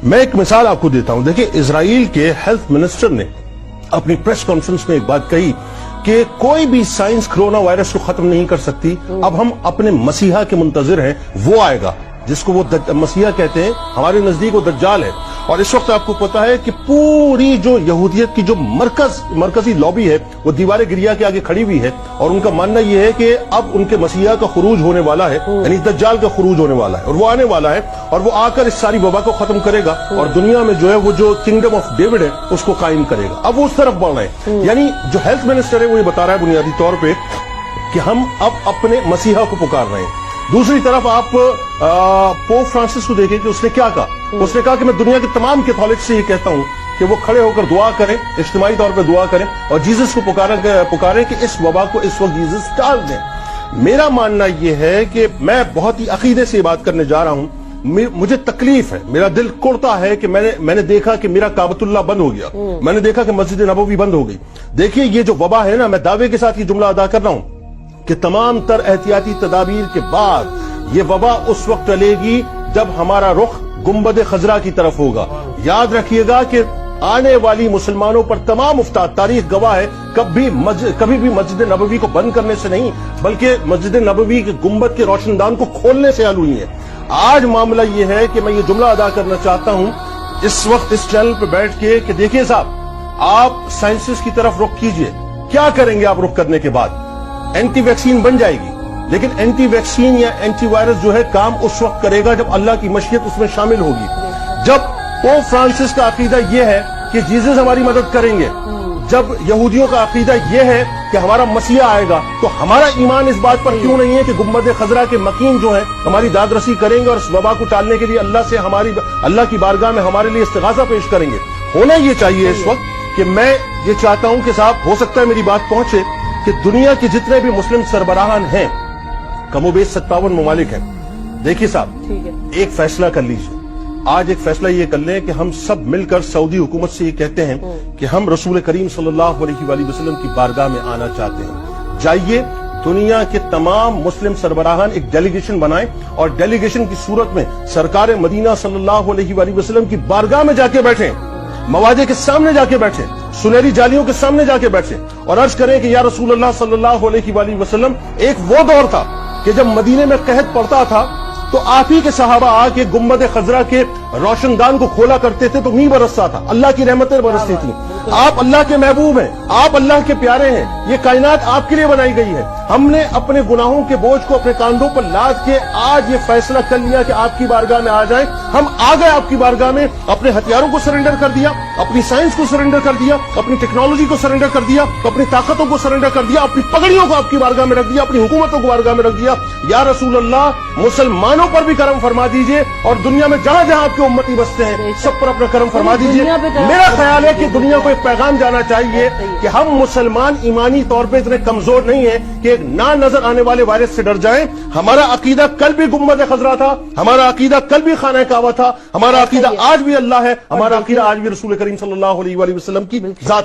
میں ایک مثال آپ کو دیتا ہوں. دیکھیں, اسرائیل کے ہیلتھ منسٹر نے اپنی پریس کانفرنس میں ایک بات کہی کہ کوئی بھی سائنس کرونا وائرس کو ختم نہیں کر سکتی. اب ہم اپنے مسیحا کے منتظر ہیں, وہ آئے گا جس کو وہ مسیحا کہتے ہیں. ہمارے نزدیک وہ دجال ہے. اور اس وقت آپ کو پتا ہے کہ پوری جو یہودیت کی جو مرکزی لابی ہے وہ دیوار گریا کے آگے کھڑی ہوئی ہے, اور ان کا ماننا یہ ہے کہ اب ان کے مسیحا کا خروج ہونے والا ہے, یعنی دجال کا خروج ہونے والا ہے, اور وہ آنے والا ہے, اور وہ آ کر اس ساری وبا کو ختم کرے گا, اور دنیا میں جو ہے وہ جو کنگڈم آف ڈیوڈ ہے اس کو قائم کرے گا. اب وہ اس طرف بڑھ رہے ہیں. یعنی جو ہیلتھ منسٹر ہے وہ یہ بتا رہا ہے بنیادی طور پہ کہ ہم اب اپنے مسیحا کو پکار رہے ہیں. دوسری طرف آپ پوپ فرانسس کو دیکھیں کہ اس نے کیا کہا. اس نے کہا کہ میں دنیا کے تمام کیتھولک سے یہ کہتا ہوں کہ وہ کھڑے ہو کر دعا کریں, اجتماعی طور پہ دعا کریں, اور جیزس کو پکاریں کہ اس وبا کو اس وقت جیزس ٹال دیں. میرا ماننا یہ ہے کہ میں بہت ہی عقیدے سے یہ بات کرنے جا رہا ہوں. مجھے تکلیف ہے, میرا دل کوڑتا ہے کہ میں نے دیکھا کہ میرا کعبۃ اللہ بند ہو گیا, میں نے دیکھا کہ مسجد نبوی بند ہو گئی. دیکھیے یہ جو وبا ہے نا, میں دعوے کے ساتھ یہ جملہ ادا کر رہا ہوں کہ تمام تر احتیاطی تدابیر کے بعد یہ وبا اس وقت چلے گی جب ہمارا رخ گنبد خضرا کی طرف ہوگا. یاد رکھیے گا کہ آنے والی مسلمانوں پر تمام افتاد, تاریخ گواہ ہے, کبھی بھی مسجد نبوی کو بند کرنے سے نہیں بلکہ مسجد نبوی کے گنبد کے روشن دان کو کھولنے سے حل ہوئی ہے. آج معاملہ یہ ہے کہ میں یہ جملہ ادا کرنا چاہتا ہوں اس وقت اس چینل پہ بیٹھ کے کہ دیکھیے صاحب, آپ سائنسز کی طرف رخ کیجئے. کیا کریں گے آپ رخ کرنے کے بعد؟ اینٹی ویکسین بن جائے گی, لیکن اینٹی ویکسین یا اینٹی وائرس جو ہے کام اس وقت کرے گا جب اللہ کی مشیت اس میں شامل ہوگی. جب پوپ فرانسس کا عقیدہ یہ ہے کہ جیزس ہماری مدد کریں گے, جب یہودیوں کا عقیدہ یہ ہے کہ ہمارا مسیح آئے گا, تو ہمارا ایمان اس بات پر کیوں نہیں ہے کہ گنبد خضرا کے مکین جو ہیں ہماری داد رسی کریں گے اور اس وبا کو ٹالنے کے لیے اللہ کی بارگاہ میں ہمارے لیے استغاثہ پیش کریں گے. ہونا یہ چاہیے اس وقت کہ میں یہ چاہتا ہوں کہ صاحب ہو سکتا ہے میری بات پہنچے کہ دنیا کے جتنے بھی مسلم سربراہان ہیں, کم و بیش 57 ممالک ہیں. دیکھیے صاحب, ایک فیصلہ کر لیجیے. آج ایک فیصلہ یہ کر لیں کہ ہم سب مل کر سعودی حکومت سے یہ کہتے ہیں کہ ہم رسول کریم صلی اللہ علیہ وآلہ وسلم کی بارگاہ میں آنا چاہتے ہیں. جائیے, دنیا کے تمام مسلم سربراہان ایک ڈیلیگیشن بنائیں, اور ڈیلیگیشن کی صورت میں سرکار مدینہ صلی اللہ علیہ وآلہ وسلم کی بارگاہ میں جا کے بیٹھیں, مواجہ کے سامنے جا کے بیٹھیں, سنہری جالیوں کے سامنے جا کے بیٹھیں, اور عرض کریں کہ یا رسول اللہ صلی اللہ علیہ وآلہ وسلم, ایک وہ دور تھا کہ جب مدینے میں قحط پڑتا تھا تو آپ ہی کے صحابہ آ کے گنبد خضرا کے روشن دان کو کھولا کرتے تھے تو نہیں برستا تھا, اللہ کی رحمتیں برستی تھیں. آپ اللہ کے محبوب ہیں, آپ اللہ کے پیارے ہیں, یہ کائنات آپ کے لیے بنائی گئی ہے. ہم نے اپنے گناہوں کے بوجھ کو اپنے کاندھوں پر لاد کے آج یہ فیصلہ کر لیا کہ آپ کی بارگاہ میں آ جائیں. ہم آ گئے آپ کی بارگاہ میں, اپنے ہتھیاروں کو سرنڈر کر دیا, اپنی سائنس کو سرنڈر کر دیا, اپنی ٹیکنالوجی کو سرنڈر کر دیا, اپنی طاقتوں کو سرنڈر کر دیا, اپنی پگڑیوں کو آپ کی بارگاہ میں رکھ دیا, اپنی حکومتوں کو بارگاہ میں رکھ دیا. یا رسول اللہ, مسلمانوں پر بھی کرم فرما دیجئے, اور دنیا میں جہاں جہاں آپ کے امتی بستے ہیں سب پر اپنا کرم فرما دیجئے. میرا خیال ہے کہ دنیا کو ایک پیغام جانا چاہیے کہ ہم مسلمان ایمانی طور پہ اتنے کمزور نہیں ہیں کہ ایک نہ نظر آنے والے وائرس سے ڈر جائیں. ہمارا عقیدہ کل بھی گنبد خضرا تھا, ہمارا عقیدہ کل بھی خانہ کعبہ تھا, ہمارا عقیدہ آج بھی اللہ ہے, ہمارا عقیدہ آج بھی رسول کریم صلی اللہ علیہ وآلہ وسلم کی ذات